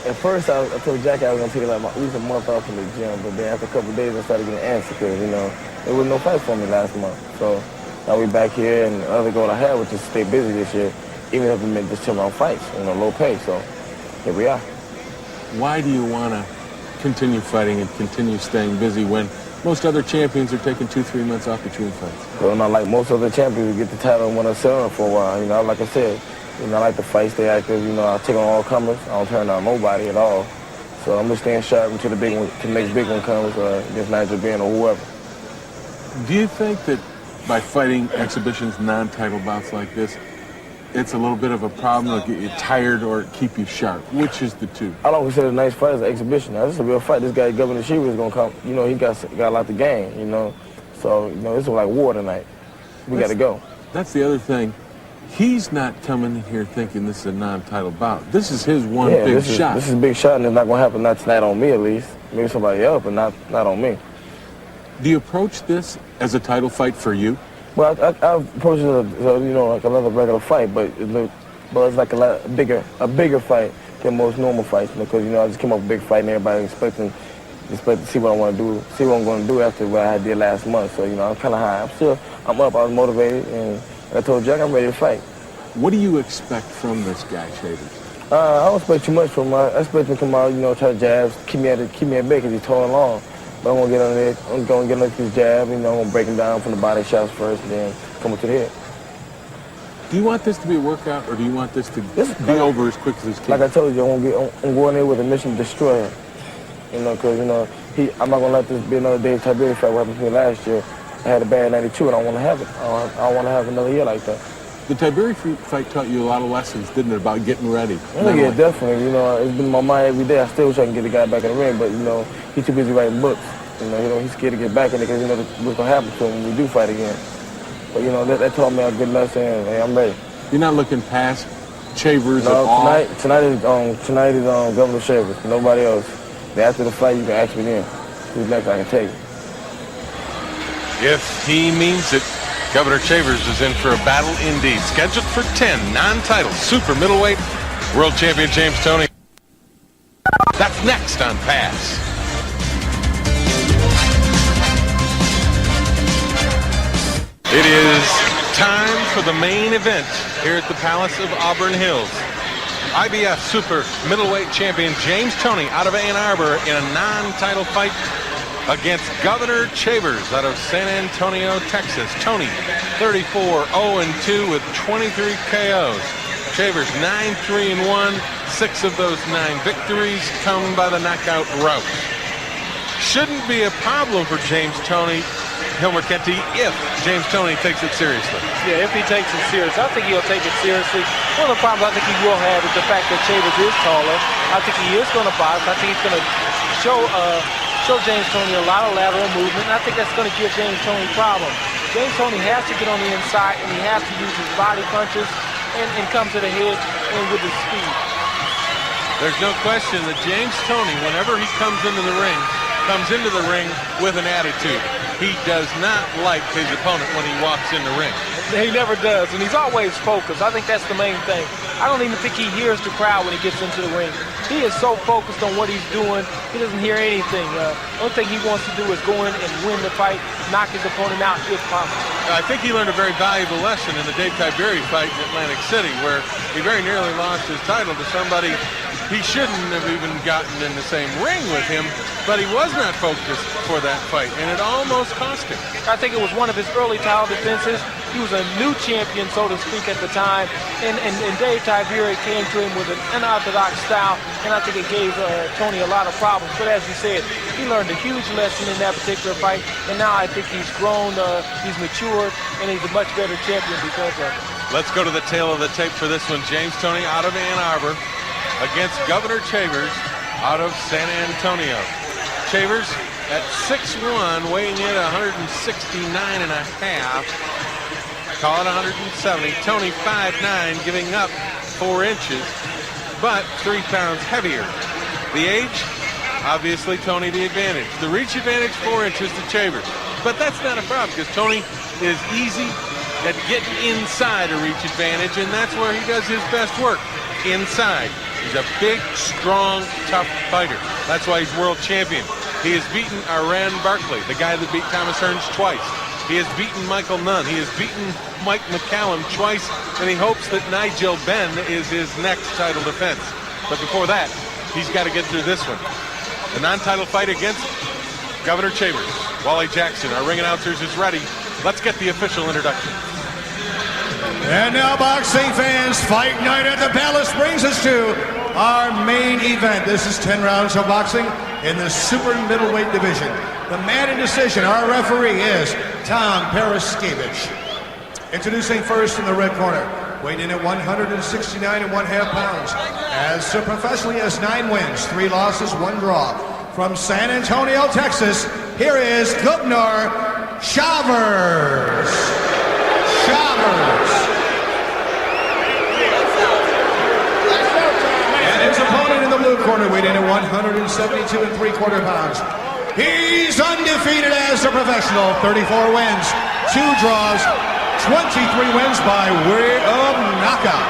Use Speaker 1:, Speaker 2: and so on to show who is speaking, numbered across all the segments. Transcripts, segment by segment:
Speaker 1: At first, I told Jackie I was going to take like at least a month off from the gym, but then after a couple of days, I started getting antsy because, there was no fight for me last month. So now we're back here, and the other goal I had was just stay busy this year, even if it meant just chill on fights, low pay. So here we are.
Speaker 2: Why do you want to continue fighting and continue staying busy when most other champions are taking 2-3 months off between fights?
Speaker 1: Well, not like most other champions, we get the title and want to sit on it for a while. Like I said, I like to fight, stay active. I take on all comers. I don't turn down nobody at all. So I'm just staying sharp until the next big one comes against Nigel Benn or whoever.
Speaker 2: Do you think that by fighting exhibitions, non-title bouts like this, it's a little bit of a problem to get you tired or keep you sharp? Which is the two?
Speaker 1: I don't consider a nice fight as an exhibition. Now, this is a real fight. This guy, Govoner Chavers, is going to come. He got a lot to gain, So, it's like war tonight. We got to go.
Speaker 2: That's the other thing. He's not coming in here thinking this is a non-title bout. This is his one big shot.
Speaker 1: This is a big shot, and it's not going to happen, not tonight on me at least. Maybe somebody else, but not on me.
Speaker 2: Do you approach this as a title fight for you?
Speaker 1: Well, I approach it like another regular fight, but it's like a bigger fight than most normal fights, because, I just came up with a big fight and everybody expecting to see what I want to do, see what I'm going to do after what I did last month. So, I'm kind of high. I'm up, I was motivated, and I told Jack I'm ready to fight.
Speaker 2: What do you expect from this guy, Chavers?
Speaker 1: I don't expect too much from him. I expect him to come out, try to jabs, keep me at bay because he's tall and long. But I'm going to get under there. I'm going to get under his jab. I'm going to break him down from the body shots first and then come up to the head.
Speaker 2: Do you want this to be a workout, or do you want this to be over as quick as can?
Speaker 1: Like I told you, I'm going there with a mission to destroy him. Because, I'm not going to let this be another Dave Tiberius fight. What happened to me last year? I had a bad 92, and I don't want to have it. I don't want to have another year like that.
Speaker 2: The Tiberius fight taught you a lot of lessons, didn't it, about getting ready?
Speaker 1: Yeah, definitely. It's been in my mind every day. I still wish I can get the guy back in the ring, but, he's too busy writing books. He's scared to get back in it because what's going to happen to him when we do fight again. But, that taught me a good lesson, and hey, I'm ready.
Speaker 2: You're not looking past Chavers at all?
Speaker 1: Tonight is Govoner Chavers, nobody else. After the fight, you can ask me then. Who's next I can take?
Speaker 3: If he means it, Govoner Chavers is in for a battle indeed. Scheduled for 10 non-title super middleweight world champion James Toney. That's next on Pass. It is time for the main event here at the Palace of Auburn Hills. IBF super middleweight champion James Toney out of Ann Arbor in a non-title fight against Govoner Chavers out of San Antonio, Texas. Toney 34-0-2 with 23 KOs. Chavers 9-3-1. 6 of those 9 victories come by the knockout route. Shouldn't be a problem for James Toney, Hilmer Kenty, if James Toney takes it seriously.
Speaker 4: Yeah, if he takes it seriously. I think he'll take it seriously. One of the problems I think he will have is the fact that Chavers is taller. I think he is going to box. I think he's going to show James Toney a lot of lateral movement, and I think that's going to give James Toney problems. James Toney has to get on the inside, and he has to use his body punches and come to the head and with his speed.
Speaker 3: There's no question that James Toney, whenever he comes into the ring with an attitude. He does not like his opponent when he walks in the ring.
Speaker 4: He never does, and he's always focused. I think that's the main thing. I don't even think he hears the crowd when he gets into the ring. He is so focused on what he's doing, he doesn't hear anything. The only thing he wants to do is go in and win the fight, knock his opponent out if possible.
Speaker 3: I think he learned a very valuable lesson in the Dave Tiberius fight in Atlantic City, where he very nearly lost his title to somebody he shouldn't have even gotten in the same ring with him, but he was not focused for that fight, and it almost cost him.
Speaker 4: I think it was one of his early title defenses. He was a new champion, so to speak, at the time, and Dave Tiberius came to him with an unorthodox style, and I think it gave Toney a lot of problems. But as you said, he learned a huge lesson in that particular fight, and now I think he's grown, he's matured, and he's a much better champion because of it.
Speaker 3: Let's go to the tail of the tape for this one. James Toney out of Ann Arbor against Govoner Chavers out of San Antonio. Chavers at 6'1", weighing in 169 and a half. Call it 170. Toney 5'9", giving up 4 inches, but 3 pounds heavier. The age, obviously Toney the advantage. The reach advantage, 4 inches to Chavers. But that's not a problem because Toney is easy at getting inside a reach advantage, and that's where he does his best work, inside. He's a big, strong, tough fighter. That's why he's world champion. He has beaten Aran Barkley, the guy that beat Thomas Hearns twice. He has beaten Michael Nunn. He has beaten Mike McCallum twice, and he hopes that Nigel Benn is his next title defense. But before that, he's got to get through this one. The non-title fight against Govoner Chavers. Wally Jackson, our ring announcers, is ready. Let's get the official introduction.
Speaker 5: And now, boxing fans, fight night at the Palace brings us to our main event. This is 10 rounds of boxing in the super middleweight division. The man in decision, our referee, is Tom Paraskevich. Introducing first in the red corner, weighed in at 169 1/2 pounds. As professionally has 9 wins, 3 losses, 1 draw. From San Antonio, Texas, here is Govoner Chavers. And his opponent in the blue corner, weighed in at 172 3/4 pounds. He's undefeated as a professional, 34 wins, 2 draws, 23 wins by way of knockout.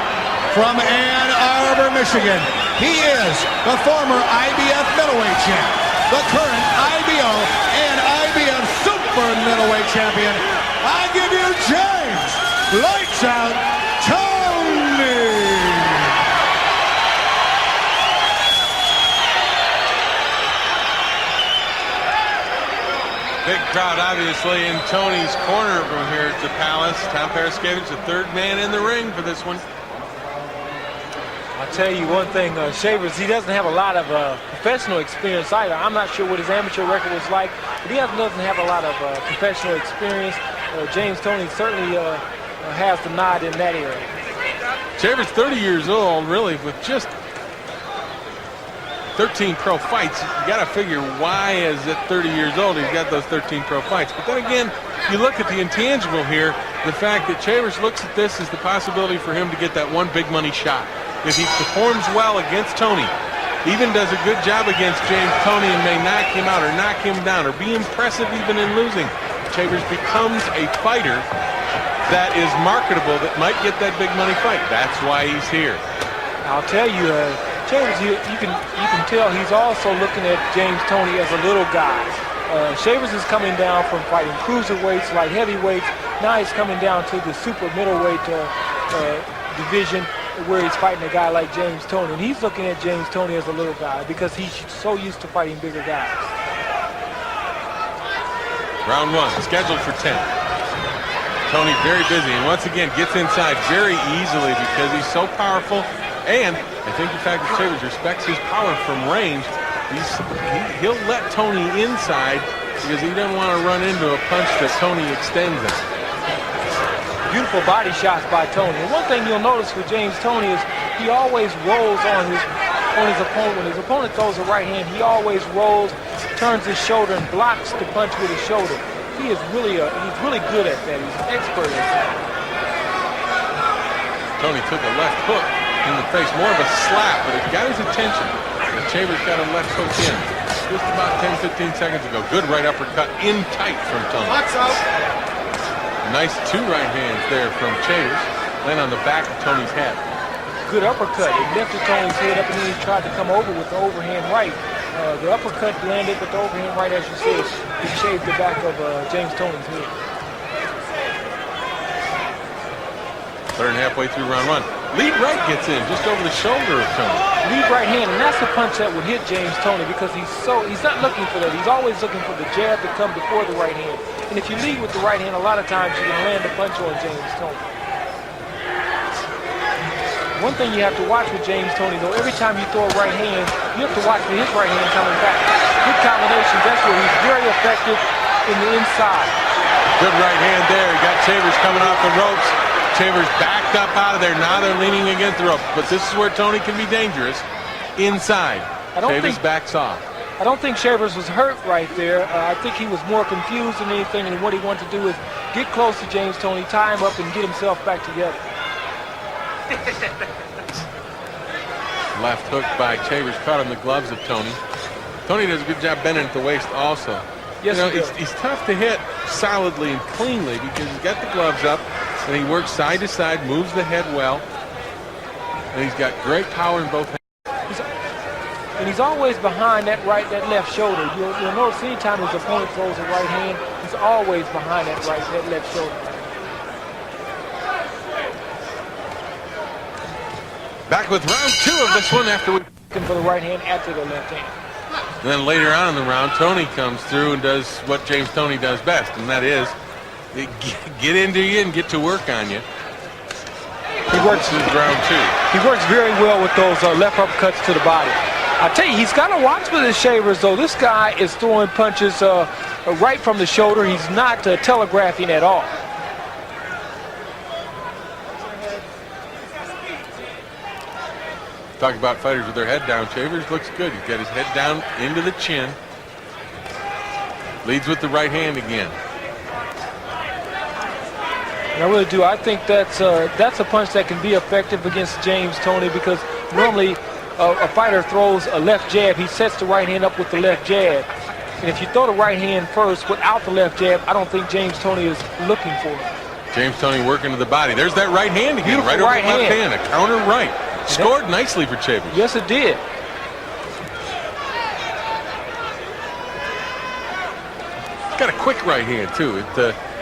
Speaker 5: From Ann Arbor, Michigan, he is the former IBF middleweight champ, the current IBO and IBF super middleweight champion. I give you James Lights Out Toney.
Speaker 3: Big crowd, obviously, in Toney's corner from here at the Palace. Tom Paraskevich, the third man in the ring for this one.
Speaker 4: I'll tell you one thing, Chavers, he doesn't have a lot of professional experience either. I'm not sure what his amateur record was like, but he doesn't have a lot of professional experience. James Toney certainly has the nod in that area.
Speaker 3: Chavers, 30 years old, really, with just 13 pro fights. You got to figure why is at 30 years old he's got those 13 pro fights. But then again, you look at the intangible here, the fact that Chavers looks at this as the possibility for him to get that one big money shot. If he performs well against Toney, even does a good job against James Toney and may knock him out or knock him down or be impressive even in losing, Chavers becomes a fighter that is marketable, that might get that big money fight. That's why he's here.
Speaker 4: I'll tell you, Chavers, you can tell he's also looking at James Toney as a little guy. Chavers is coming down from fighting cruiserweights, light heavyweights. Now he's coming down to the super middleweight division, where he's fighting a guy like James Toney. And he's looking at James Toney as a little guy because he's so used to fighting bigger guys.
Speaker 3: Round 1, scheduled for 10. Toney very busy, and once again gets inside very easily because he's so powerful. And I think the fact that Chavers respects his power from range, he'll let Toney inside because he doesn't want to run into a punch that Toney extends him.
Speaker 4: Beautiful body shots by Toney. And one thing you'll notice with James Toney is he always rolls on his opponent. When his opponent throws a right hand, he always rolls, turns his shoulder, and blocks the punch with his shoulder. He's really good at that. He's an expert at that.
Speaker 3: Toney took a left hook in the face, more of a slap, but it got his attention. And Chavers got a left hook in just about 10-15 seconds ago. Good right uppercut in tight from Toney. Nice 2 right hands there from Chavers. Then on the back of Toney's head.
Speaker 4: Good uppercut. It lifted Toney's head up and then he tried to come over with the overhand right. The uppercut landed, but the overhand right, as you said, he shaved the back of James Toney's head.
Speaker 3: Third and halfway through round 1. Lead right gets in just over the shoulder of Toney.
Speaker 4: Lead right hand, and that's the punch that would hit James Toney because he's not looking for that. He's always looking for the jab to come before the right hand. And if you lead with the right hand, a lot of times you can land a punch on James Toney. One thing you have to watch with James Toney, though, every time you throw a right hand, you have to watch for his right hand coming back. Good combinations, that's where he's very effective in the inside.
Speaker 3: Good right hand there. He got Chavers coming off the ropes. Chavers backed up out of there. Now they're leaning against the rope. But this is where Toney can be dangerous. Inside. Chavers backs off.
Speaker 4: I don't think Chavers was hurt right there. I think he was more confused than anything, and what he wanted to do is get close to James Toney, tie him up, and get himself back together.
Speaker 3: Left hook by Chavers caught in the gloves of Toney. Toney does a good job bending at the waist also.
Speaker 4: Yes,
Speaker 3: he's tough to hit solidly and cleanly because he's got the gloves up and he works side to side, moves the head well, and he's got great power in both hands.
Speaker 4: And he's always behind that left shoulder. You'll notice anytime his opponent throws a right hand, he's always behind that left shoulder.
Speaker 3: Back with round 2 of this one after we...
Speaker 4: For the right hand after the left hand.
Speaker 3: And then later on in the round, Toney comes through and does what James Toney does best, and that is get into you and get to work on you.
Speaker 4: He works
Speaker 3: round 2.
Speaker 4: He works very well with those left uppercuts to the body. I tell you, he's got to watch with his Chavers, though. This guy is throwing punches right from the shoulder. He's not telegraphing at all.
Speaker 3: Talk about fighters with their head down. Chavers looks good. He's got his head down into the chin. Leads with the right hand again.
Speaker 4: I really do. I think that's a punch that can be effective against James Toney, because normally a fighter throws a left jab. He sets the right hand up with the left jab. And if you throw the right hand first without the left jab, I don't think James Toney is looking for it.
Speaker 3: James Toney working to the body. There's that right hand again.
Speaker 4: Beautiful
Speaker 3: right over
Speaker 4: right
Speaker 3: the left
Speaker 4: hand.
Speaker 3: hand. A counter right. Scored nicely for Chavers.
Speaker 4: Yes, it did.
Speaker 3: Got a quick right hand too.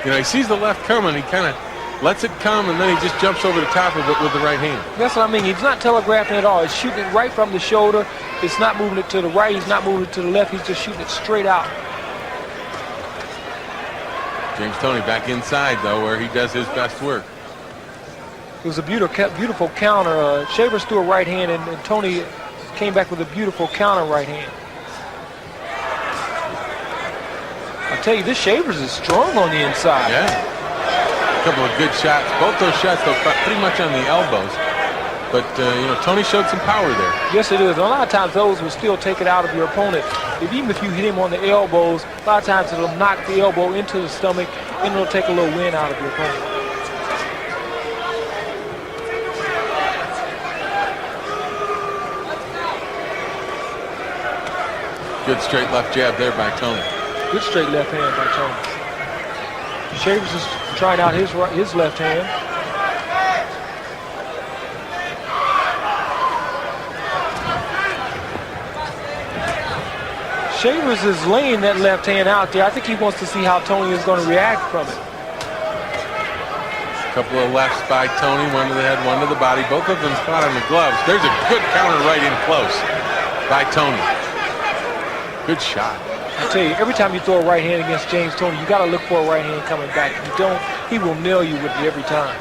Speaker 3: He sees the left coming. He kind of lets it come, and then he just jumps over the top of it with the right hand.
Speaker 4: That's what I mean. He's not telegraphing at all. He's shooting it right from the shoulder. It's not moving it to the right. He's not moving it to the left. He's just shooting it straight out.
Speaker 3: James Toney back inside, though, where he does his best work.
Speaker 4: It was a beautiful counter. Chavers threw a right hand, and Toney came back with a beautiful counter right hand. I tell you, this Chavers is strong on the inside.
Speaker 3: Yeah. A couple of good shots. Both those shots, though, pretty much on the elbows. But, Toney showed some power there.
Speaker 4: Yes, it is. And a lot of times those will still take it out of your opponent. Even if you hit him on the elbows, a lot of times it'll knock the elbow into the stomach, and it'll take a little wind out of your opponent.
Speaker 3: Good straight left jab there by Toney.
Speaker 4: Good straight left hand by Toney. Chavers is trying out his left hand. Chavers is laying that left hand out there. I think he wants to see how Toney is going to react from it.
Speaker 3: A couple of lefts by Toney, one to the head, one to the body. Both of them spot on the gloves. There's a good counter right in close by Toney. Good shot.
Speaker 4: I tell you, every time you throw a right hand against James Toney, you got to look for a right hand coming back. If you don't, he will nail you with it every time.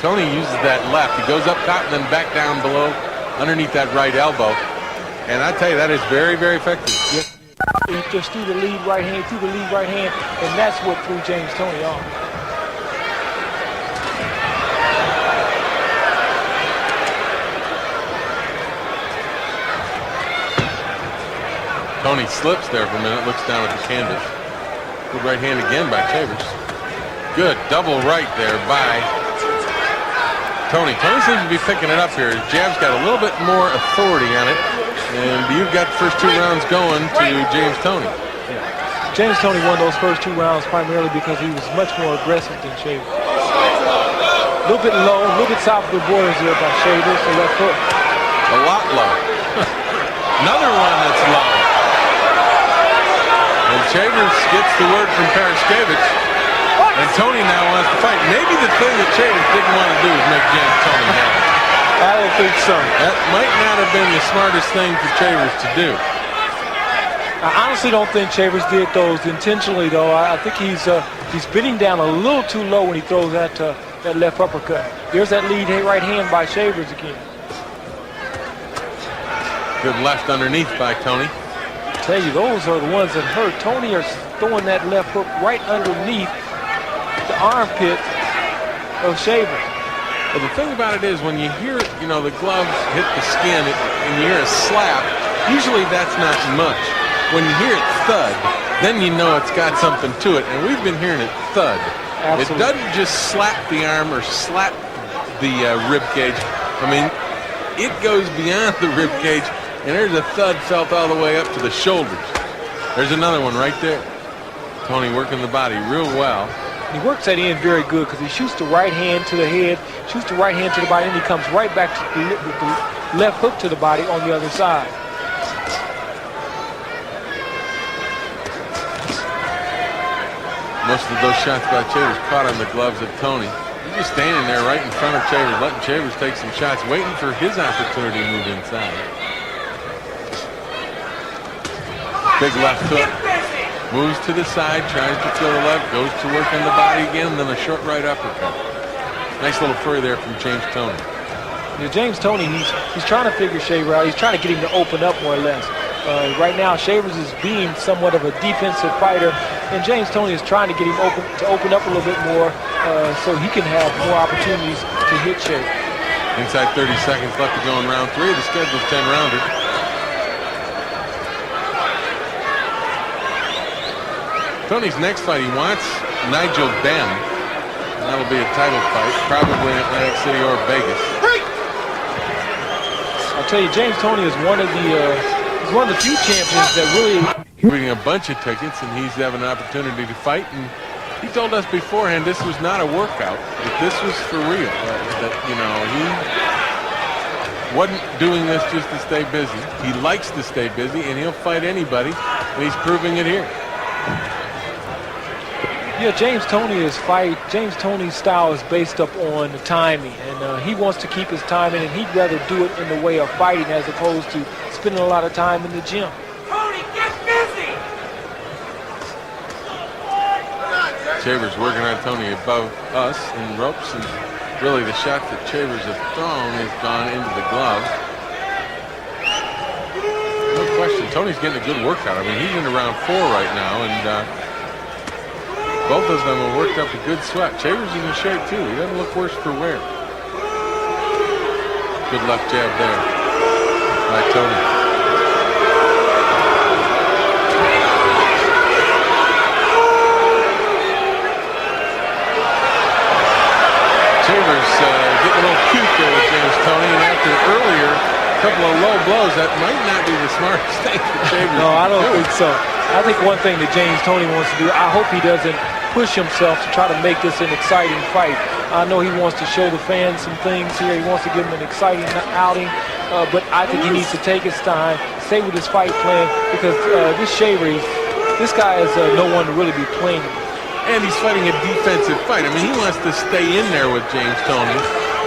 Speaker 3: Toney uses that left. He goes up top and then back down below underneath that right elbow. And I tell you, that is very, very effective.
Speaker 4: Yes. He just threw the lead right hand, and that's what threw James Toney off.
Speaker 3: Toney slips there for a minute, looks down at the canvas. Good right hand again by Chavers. Good double right there by Toney. Toney seems to be picking it up here. His jab's got a little bit more authority on it. And you've got the first 2 rounds going to James Toney.
Speaker 4: Yeah. James Toney won those first 2 rounds primarily because he was much more aggressive than Chavers. A little bit low, a little bit south of the borders there by Chavers, the left hook.
Speaker 3: A lot low. Another one that's low. And Chavers gets the word from Parashkevich. And Toney now wants to fight. Maybe the thing that Chavers didn't want to do is make James Toney happy.
Speaker 4: I don't think so.
Speaker 3: That might not have been the smartest thing for Chavers to do.
Speaker 4: I honestly don't think Chavers did those intentionally, though. I think he's bidding down a little too low when he throws that left uppercut. There's that lead right hand by Chavers again.
Speaker 3: Good left underneath by Toney.
Speaker 4: I tell you, those are the ones that hurt. Toney is throwing that left hook right underneath the armpit of Chavers.
Speaker 3: But the thing about it is, when you hear, the gloves hit the skin and you hear a slap, usually that's not much. When you hear it thud, then you know it's got something to it. And we've been hearing it thud.
Speaker 4: Absolutely.
Speaker 3: It doesn't just slap the arm or slap the rib cage. I mean, it goes beyond the rib cage, and there's a thud felt all the way up to the shoulders. There's another one right there. Toney working the body real well.
Speaker 4: He works that in very good because he shoots the right hand to the head, shoots the right hand to the body, and he comes right back to the left hook to the body on the other side.
Speaker 3: Most of those shots by Chavers caught on the gloves of Toney. He's just standing there right in front of Chavers, letting Chavers take some shots, waiting for his opportunity to move inside. Big left hook. Moves to the side, tries to throw the left, goes to work on the body again, and then a short right uppercut. Nice little flurry there from James Toney.
Speaker 4: Yeah, James Toney, he's trying to figure Shaver out. He's trying to get him to open up more or less. Right now, Shavers is being somewhat of a defensive fighter, and James Toney is trying to get him open up a little bit more so he can have more opportunities to hit Shaver.
Speaker 3: Inside 30 seconds left to go in round 3 of the scheduled 10-rounder. Toney's next fight, he wants Nigel Benn. That'll be a title fight, probably in Atlantic City or Vegas.
Speaker 4: I'll tell you, James Toney is one of the few champions that really
Speaker 3: Reading a bunch of tickets, and he's having an opportunity to fight. And he told us beforehand this was not a workout, that this was for real. That you know, he wasn't doing this just to stay busy. He likes to stay busy, and he'll fight anybody, and he's proving it here.
Speaker 4: Yeah, James Toney's style is based up on the timing, and he wants to keep his timing, and he'd rather do it in the way of fighting as opposed to spending a lot of time in the gym.
Speaker 6: Toney, get busy!
Speaker 3: Chavers working on Toney above us in ropes, and really the shots that Chavers has thrown has gone into the glove. No question, Toney's getting a good workout. I mean, he's in round 4 right now, and both of them have worked up a good sweat. Chavers is in shape too. He doesn't look worse for wear. Good left jab there by Toney. Chavers getting a little cute there with James Toney, and after earlier a couple of low blows, that might not be the smartest thing for Chavers.
Speaker 4: No, I don't think so. I think one thing that James Toney wants to do, I hope he doesn't push himself to try to make this an exciting fight. I know he wants to show the fans some things here. He wants to give them an exciting outing, but I think he needs to take his time, stay with his fight plan, because this Shaver, this guy is no one to really be playing with.
Speaker 3: And he's fighting a defensive fight. I mean, he wants to stay in there with James Toney.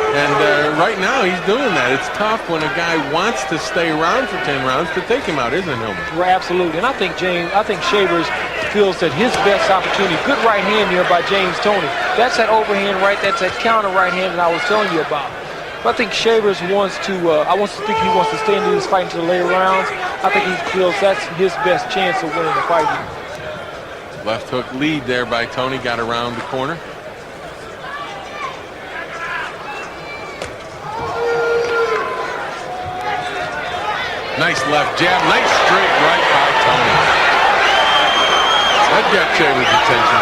Speaker 3: And right now he's doing that. It's tough when a guy wants to stay around for 10 rounds to take him out, isn't it, Hillman?
Speaker 4: Right, absolutely. And I think Shavers feels that his best opportunity, good right hand here by James Toney. That's that overhand right, that's that counter right hand that I was telling you about. But I think Shavers wants to, he wants to stay into this fight until the later rounds. I think he feels that's his best chance of winning the fight here.
Speaker 3: Left hook lead there by Toney, got around the corner. Nice left jab, nice straight right by Toney. That got Chavers' attention.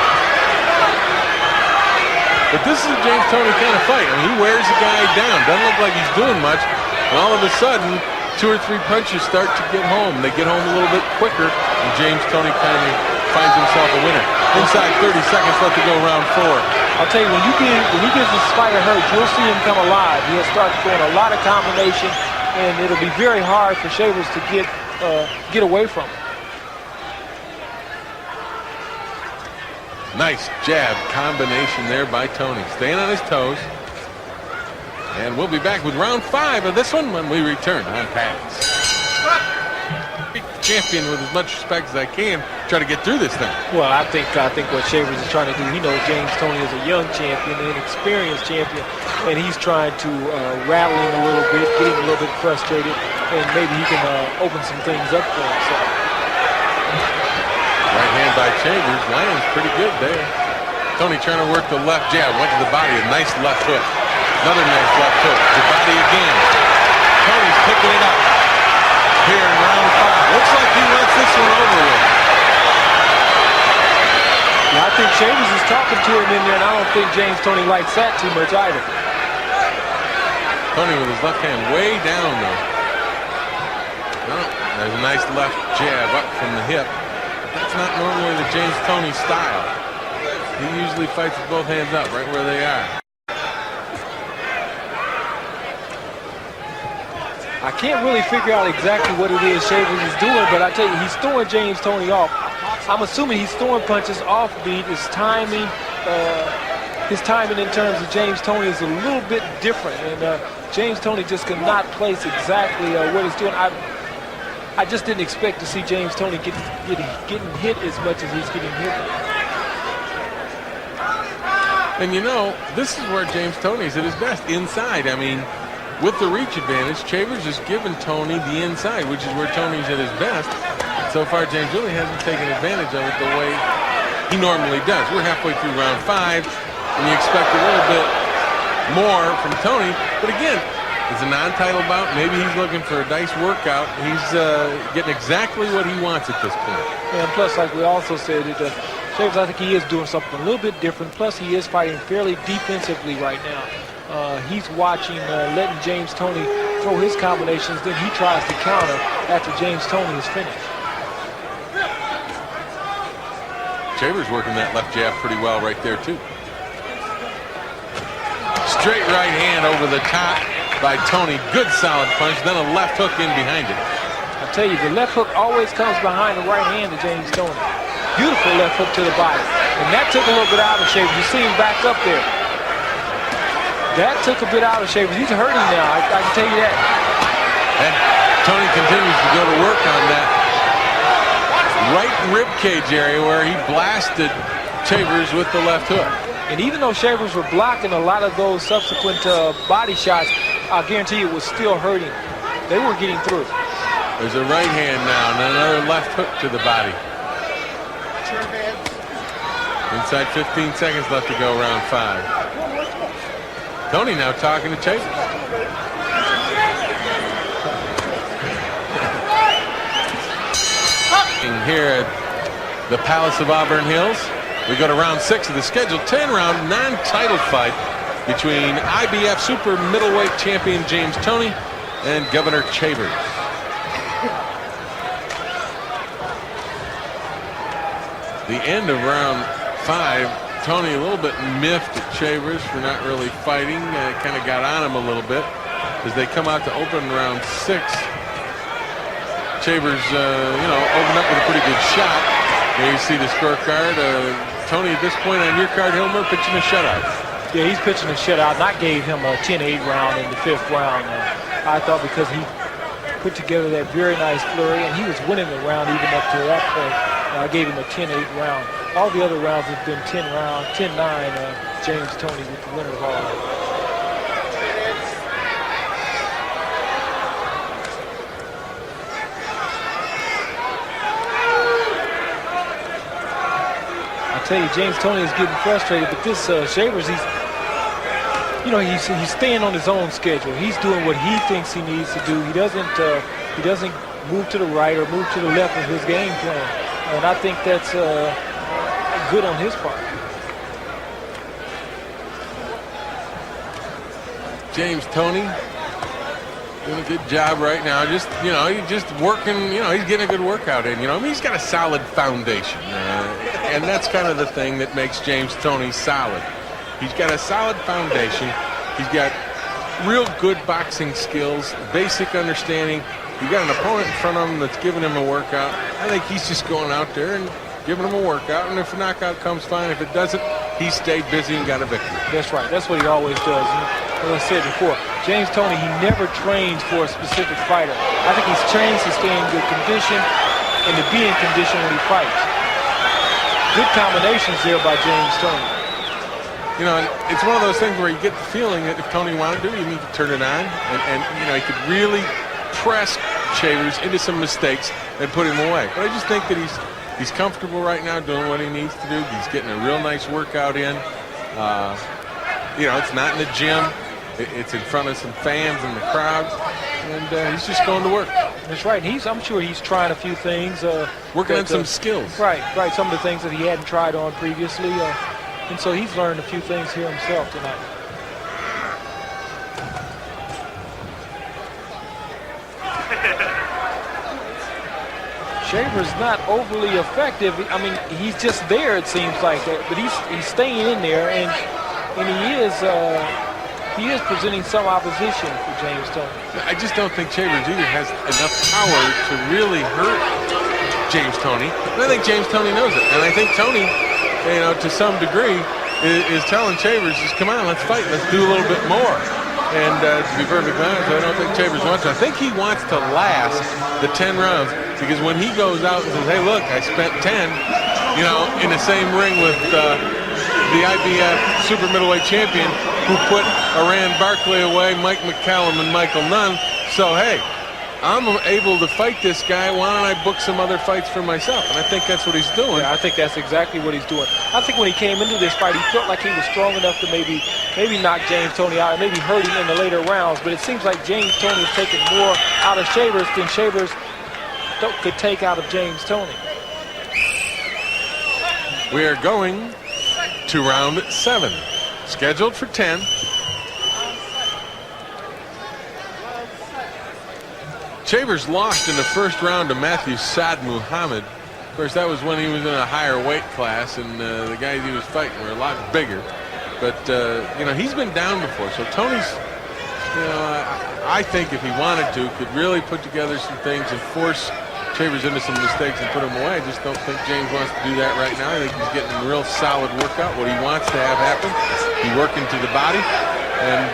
Speaker 3: But this is a James Toney kind of fight. I mean, he wears the guy down. Doesn't look like he's doing much. And all of a sudden, 2 or 3 punches start to get home. They get home a little bit quicker, and James Toney kind of finds himself a winner. Inside 30 seconds left to go round 4.
Speaker 4: I'll tell you, when he gets this fighter hurt, you'll see him come alive. He'll start throwing a lot of combination, and it'll be very hard for Shavers to get away from him.
Speaker 3: Nice jab combination there by Toney. Staying on his toes. And we'll be back with round 5 of this one when we return on Pads. Champion with as much respect as I can, try to get through this thing.
Speaker 4: Well, I think what Shavers is trying to do, he knows James Toney is a young champion, an inexperienced champion, and he's trying to rattle him a little bit, get him a little bit frustrated, and maybe he can open some things up for himself.
Speaker 3: Right hand by Chavers, lands pretty good there. Toney trying to work the left jab, went to the body, a nice left hook. Another nice left hook, the body again. Toney's picking it up here in round 5. Looks like he wants this one over with.
Speaker 4: Yeah, I think Shavers is talking to him in there, and I don't think James Toney likes that too much either.
Speaker 3: Toney with his left hand way down though. Oh, there's a nice left jab up from the hip. That's not normally the James Toney style. He usually fights with both hands up, right where they are.
Speaker 4: I can't really figure out exactly what it is Chavers is doing, but I tell you, he's throwing James Toney off. I'm assuming he's throwing punches off beat. His timing in terms of James Toney is a little bit different, and James Toney just cannot place exactly what he's doing. I just didn't expect to see James Toney getting hit as much as he's getting hit.
Speaker 3: And you know, this is where James Toney's at his best, inside. I mean, with the reach advantage, Chavers is giving Toney the inside, which is where Toney's at his best. So far, James really hasn't taken advantage of it the way he normally does. We're halfway through round 5, and you expect a little bit more from Toney. But again, it's a non-title bout. Maybe he's looking for a nice workout. He's getting exactly what he wants at this point.
Speaker 4: And plus, like we also said, Chavers, I think he is doing something a little bit different. Plus, he is fighting fairly defensively right now. He's watching, letting James Toney throw his combinations. Then he tries to counter after James Toney is finished.
Speaker 3: Chavers working that left jab pretty well right there, too. Straight right hand over the top by Toney. Good solid punch, then a left hook in behind it.
Speaker 4: I tell you, the left hook always comes behind the right hand of James Toney. Beautiful left hook to the body. And that took a little bit out of Chavers. You see him back up there. That took a bit out of Chavers. He's hurting now, I can tell you that.
Speaker 3: And Toney continues to go to work on that right rib cage area where he blasted Chavers with the left hook.
Speaker 4: And even though Chavers were blocking a lot of those subsequent body shots, I guarantee you it was still hurting. They were getting through.
Speaker 3: There's a right hand now and another left hook to the body. Inside 15 seconds left to go, round 5. Toney now talking to Chavers. Here at the Palace of Auburn Hills, we go to round 6 of the scheduled 10-round non-title fight between IBF super middleweight champion James Toney and Govoner Chavers. The end of round 5, Toney a little bit miffed at Chavers for not really fighting. Kind of got on him a little bit as they come out to open round 6. Chavers, opened up with a pretty good shot. There you see the scorecard. Toney, at this point on your card, Hilmer, pitching a shutout.
Speaker 4: Yeah, he's pitching a shutout, and I gave him a 10-8 round in the 5th round. I thought because he put together that very nice flurry, and he was winning the round even up to that point. I gave him a 10-8 round. All the other rounds have been 10-9. James Toney with the winner of all. I tell you, James Toney is getting frustrated, but this Chavers, he's staying on his own schedule. He's doing what he thinks he needs to do. He doesn't move to the right or move to the left of his game plan. And I think that's good on his part.
Speaker 3: James Toney doing a good job right now. He's just working. He's getting a good workout in. He's got a solid foundation, and that's kind of the thing that makes James Toney solid. He's got a solid foundation. He's got real good boxing skills, basic understanding. You got an opponent in front of him that's giving him a workout. I think he's just going out there and giving him a workout, and if a knockout comes, fine. If it doesn't, he stayed busy and got a victory.
Speaker 4: That's right. That's what he always does. As I said before, James Toney, he never trains for a specific fighter. I think he's trained to stay in good condition and to be in condition when he fights. Good combinations there by James Toney.
Speaker 3: It's one of those things where you get the feeling that if Toney wanted to, you need to turn it on, and he could really press Chavers into some mistakes and put him away. But I just think that he's comfortable right now doing what he needs to do. He's getting a real nice workout in. It's not in the gym. It's in front of some fans in the crowd, and he's just going to work.
Speaker 4: That's right. I'm sure he's trying a few things.
Speaker 3: Working on some skills.
Speaker 4: Right. Some of the things that he hadn't tried on previously. And so he's learned a few things here himself tonight. Chavers not overly effective. I mean, he's just there, it seems like that, but he's staying in there, and he is presenting some opposition for James Toney.
Speaker 3: I just don't think Chavers either has enough power to really hurt James Toney. And I think James Toney knows it, and I think Toney, you know, to some degree, is telling Chavers, just come on, let's fight, let's do a little bit more. And to be perfectly honest, I don't think Chavers wants to. I think he wants to last the 10 rounds, because when he goes out and says, hey, look, I spent 10, you know, in the same ring with the IBF super middleweight champion who put Iran Barkley away, Mike McCallum, and Michael Nunn. So, hey, I'm able to fight this guy. Why don't I book some other fights for myself? And I think that's what he's doing.
Speaker 4: Yeah, I think that's exactly what he's doing. I think when he came into this fight, he felt like he was strong enough to maybe knock James Toney out and maybe hurt him in the later rounds. But it seems like James Toney is taking more out of Chavers than Chavers could take out of James Toney.
Speaker 3: We are going to round 7, scheduled for 10. Chavers lost in the first round to Matthew Saad Muhammad. Of course, that was when he was in a higher weight class, and the guys he was fighting were a lot bigger. But, you know, he's been down before. So Toney's, you know, I think if he wanted to, could really put together some things and force Chavers into some mistakes and put him away. I just don't think James wants to do that right now. I think he's getting a real solid workout. What he wants to have happen, be working to the body, and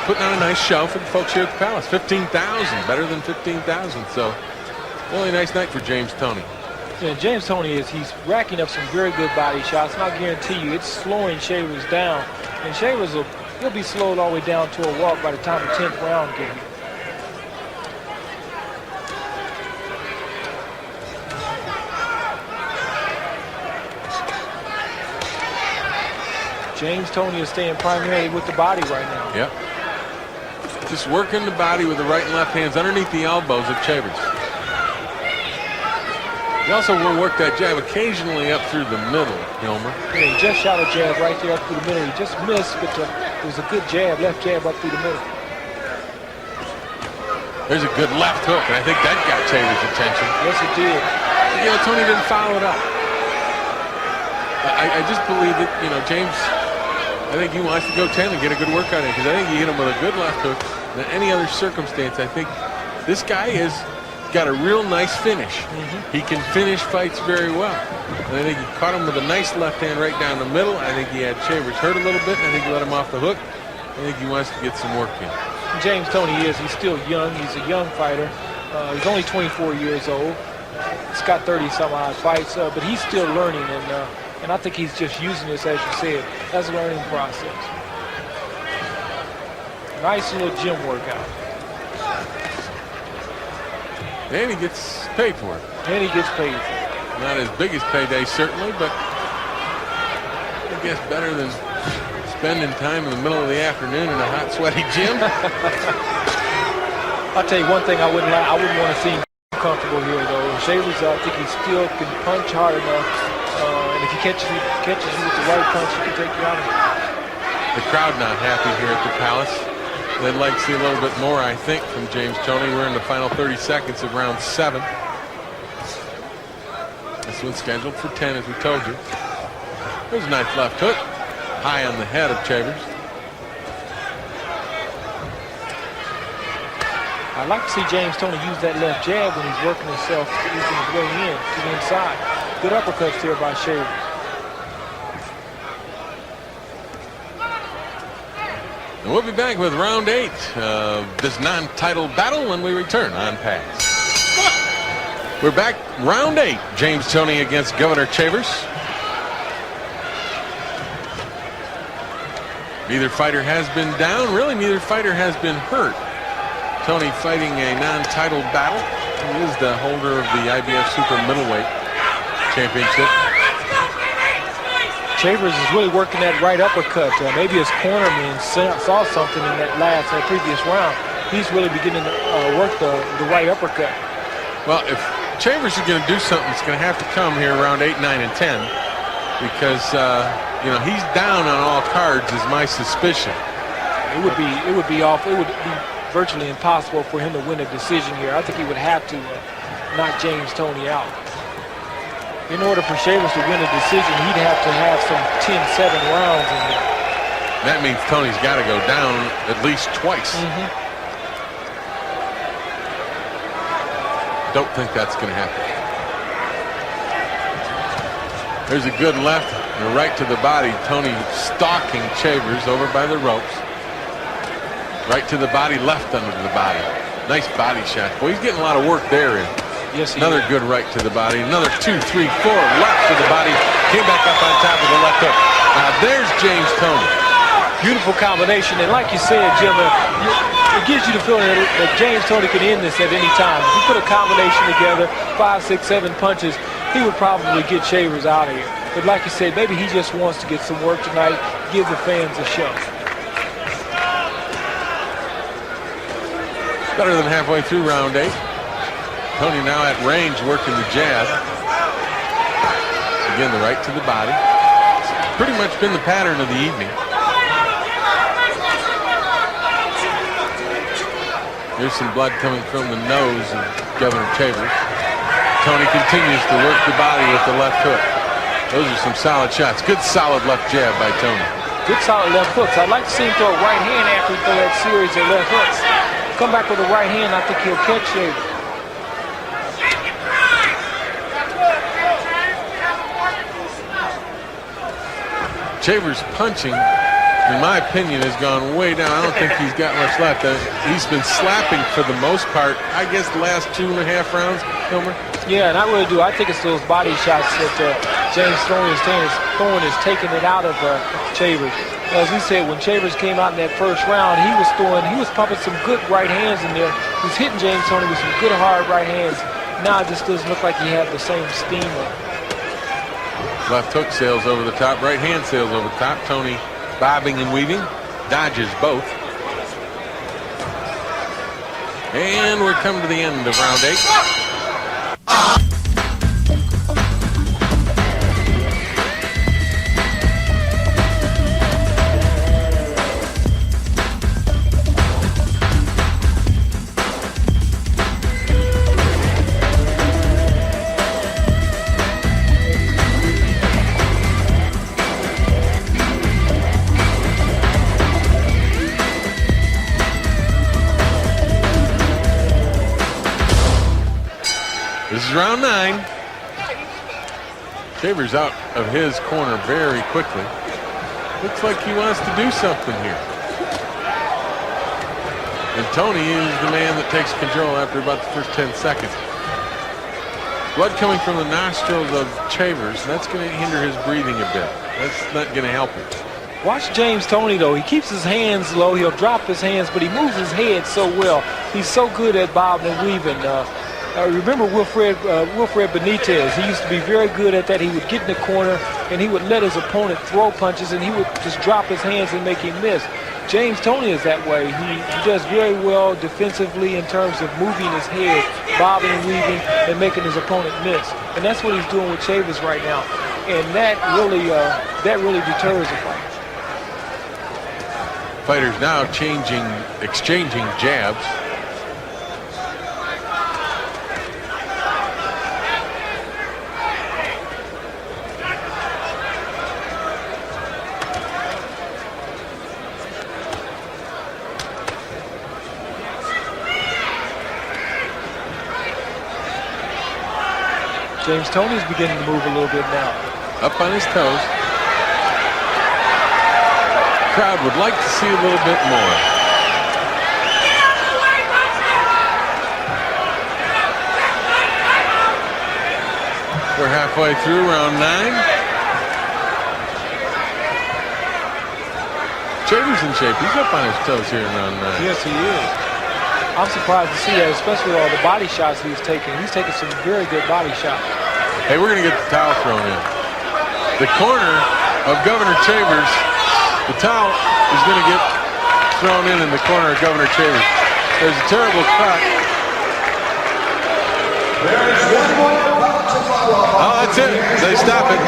Speaker 3: putting on a nice show for the folks here at the Palace. 15,000, better than 15,000. So, really nice night for James Toney.
Speaker 4: Yeah, James Toney he's racking up some very good body shots, and I guarantee you it's slowing Chavers down. And Chavers he'll be slowed all the way down to a walk by the time the 10th round gets here. James Toney is staying primarily with the body right now.
Speaker 3: Yep. Just working the body with the right and left hands underneath the elbows of Chavers. He also will work that jab occasionally up through the middle, Gilmer.
Speaker 4: Yeah, he just shot a jab right there up through the middle. He just missed, but it was a good jab, left jab up through the middle.
Speaker 3: There's a good left hook, and I think that got Chavers' attention.
Speaker 4: Yes, it did.
Speaker 3: You know, Toney didn't follow it up. I just believe that, you know, James, I think he wants to go 10 and get a good workout in, because I think he hit him with a good left hook. In any other circumstance, I think this guy has got a real nice finish. He can finish fights very well. And I think he caught him with a nice left hand right down the middle. I think he had Chavers hurt a little bit, and I think he let him off the hook. I think he wants to get some work in.
Speaker 4: James Toney he's still young. He's a young fighter. He's only 24 years old. He's got 30-some odd fights, but he's still learning, and I think he's just using this, as you said, as a learning process. Nice little gym workout.
Speaker 3: And he gets paid for it.
Speaker 4: And he gets paid for it.
Speaker 3: Not his biggest payday, certainly, but I guess better than spending time in the middle of the afternoon in a hot, sweaty gym.
Speaker 4: I'll tell you one thing I wouldn't want to see him comfortable here, though. Chavers, I think he still can punch hard enough, and if he catches you with the right punch, he can take you out of it.
Speaker 3: The crowd not happy here at the Palace. They'd like to see a little bit more, I think, from James Toney. We're in the final 30 seconds of round 7. This one's scheduled for 10, as we told you. There's a nice left hook, high on the head of Chavers.
Speaker 4: I'd like to see James Toney use that left jab when he's working himself, using his way in to the inside. Good uppercuts here by Chavers.
Speaker 3: And we'll be back with round 8 of this non-title battle when we return on Pass. We're back, round 8. James Toney against Govoner Chavers. Neither fighter has been down. Really, neither fighter has been hurt. Toney fighting a non-title battle. He is the holder of the IBF Super Middleweight Championship.
Speaker 4: Chavers is really working that right uppercut. Maybe his cornerman saw something in that previous round. He's really beginning to work the right uppercut.
Speaker 3: Well, if Chavers is going to do something, it's going to have to come here around 8, 9, and 10, because you know, he's down on all cards, is my suspicion.
Speaker 4: It would be virtually impossible for him to win a decision here. I think he would have to knock James Toney out. In order for Chavers to win a decision, he'd have to have some 10-7 rounds in there.
Speaker 3: That means Toney's got to go down at least twice. Don't think that's going to happen. There's a good left and a right to the body. Toney stalking Chavers over by the ropes. Right to the body, left under the body. Nice body shot. Boy, he's getting a lot of work there.
Speaker 4: Yes,
Speaker 3: another good right to the body. Another 2, 3, 4 left to the body. Came back up on top of the left hook. Now there's James Toney.
Speaker 4: Beautiful combination. And like you said, Jim, it gives you the feeling that James Toney can end this at any time. If you put a combination together, 5, 6, 7 punches, he would probably get Chavers out of here. But like you said, maybe he just wants to get some work tonight, give the fans a show.
Speaker 3: Better than halfway through round 8. Toney now at range working the jab. Again, the right to the body. It's pretty much been the pattern of the evening. There's some blood coming from the nose of Govoner Chavers. Toney continues to work the body with the left hook. Those are some solid shots. Good solid left jab by Toney.
Speaker 4: Good solid left hooks. I'd like to see him throw a right hand after he throw that series of left hooks. Come back with a right hand, I think he'll catch Chavers.
Speaker 3: Chavers punching, in my opinion, has gone way down. I don't think he's got much left. He's been slapping for the most part, I guess, the last 2.5 rounds, Hilmer.
Speaker 4: Yeah, and I really do. I think it's those body shots that James Toney is taking it out of Chavers. As we said, when Chavers came out in that first round, he was pumping some good right hands in there. He was hitting James Toney with some good hard right hands. Now it just doesn't look like he had the same steam up.
Speaker 3: Left hook sails over the top, right hand sails over the top. Toney bobbing and weaving, dodges both. And we're coming to the end of round 8. This is round 9. Chavers out of his corner very quickly. Looks like he wants to do something here. And Toney is the man that takes control after about the first 10 seconds. Blood coming from the nostrils of Chavers. That's going to hinder his breathing a bit. That's not going to help him.
Speaker 4: Watch James Toney, though. He keeps his hands low. He'll drop his hands, but he moves his head so well. He's so good at bobbing and weaving. Remember Wilfred Benitez. He used to be very good at that. He would get in the corner, and he would let his opponent throw punches, and he would just drop his hands and make him miss. James Toney is that way. He does very well defensively in terms of moving his head, bobbing and weaving, and making his opponent miss. And that's what he's doing with Chavers right now. And that really deters a fight.
Speaker 3: Fighters now exchanging jabs.
Speaker 4: James Toney's beginning to move a little bit now.
Speaker 3: Up on his toes. Crowd would like to see a little bit more. We're halfway through round 9. Chavers in shape. He's up on his toes here in round 9.
Speaker 4: Yes, he is. I'm surprised to see that, especially with all the body shots he's taking. He's taking some very good body shots.
Speaker 3: Hey, we're going to get the towel thrown in. The corner of Govoner Chavers, the towel is going to get thrown in the corner of Govoner Chavers. There's a terrible cut. Oh, that's it. They stop it.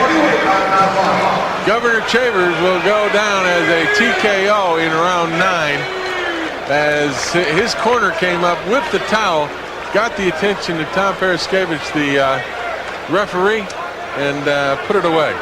Speaker 3: Govoner Chavers will go down as a TKO in round 9 as his corner came up with the towel got the attention of Tom Paraskevich, the referee, and put it away.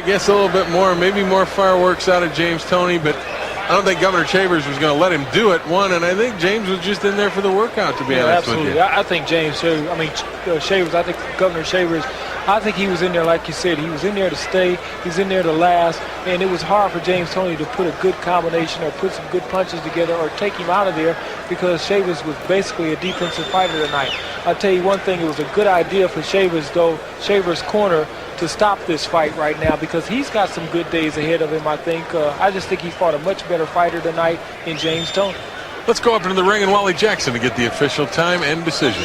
Speaker 3: I guess a little bit more, maybe more fireworks out of James Toney, but I don't think Governor Chavers was going to let him do it, one, and I think James was just in there for the workout, to be honest
Speaker 4: absolutely.
Speaker 3: with you.
Speaker 4: I think Chavers, I think Governor Chavers, I think he was in there, like you said, he was in there to stay, he's in there to last, and it was hard for James Toney to put a good combination or put some good punches together or take him out of there because Chavers was basically a defensive fighter tonight. I'll tell you one thing, it was a good idea for Chavers, though, Chavers' corner, to stop this fight right now because he's got some good days ahead of him, I think. I just think he fought a much better fighter tonight in James Toney.
Speaker 3: Let's go up into the ring and Wally Jackson to get the official time and decision.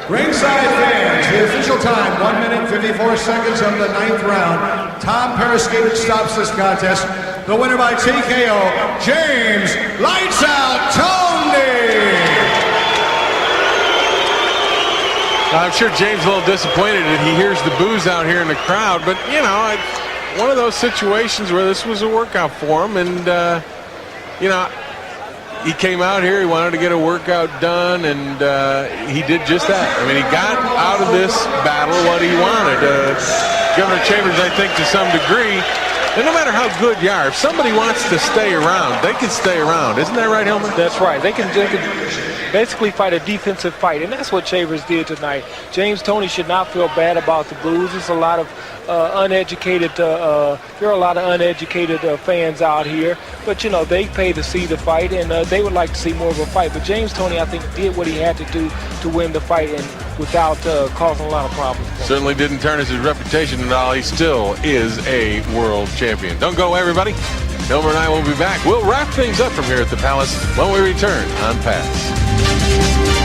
Speaker 5: Ringside fans, the official time, 1 minute 54 seconds of the 9th round. Tom Paraskevich stops this contest. The winner by TKO, James Lights Out Toney.
Speaker 3: I'm sure James is a little disappointed that he hears the boos out here in the crowd, but, you know, it's one of those situations where this was a workout for him, and, you know, he came out here, he wanted to get a workout done, and he did just that. I mean, he got out of this battle what he wanted. Governor Chavers, I think, to some degree, and no matter how good you are, if somebody wants to stay around, they can stay around. Isn't that right, Helmer?
Speaker 4: That's right. They can basically fight a defensive fight, and that's what Chavers did tonight. James Toney should not feel bad about the boos. There's a lot of uneducated fans out here, but you know they pay to see the fight, and they would like to see more of a fight. But James Toney, I think, did what he had to do to win the fight, and without causing a lot of problems.
Speaker 3: Certainly didn't tarnish his reputation at all. He still is a world champion. Don't go, everybody. Helmer and I will be back. We'll wrap things up from here at the Palace when we return on Pass.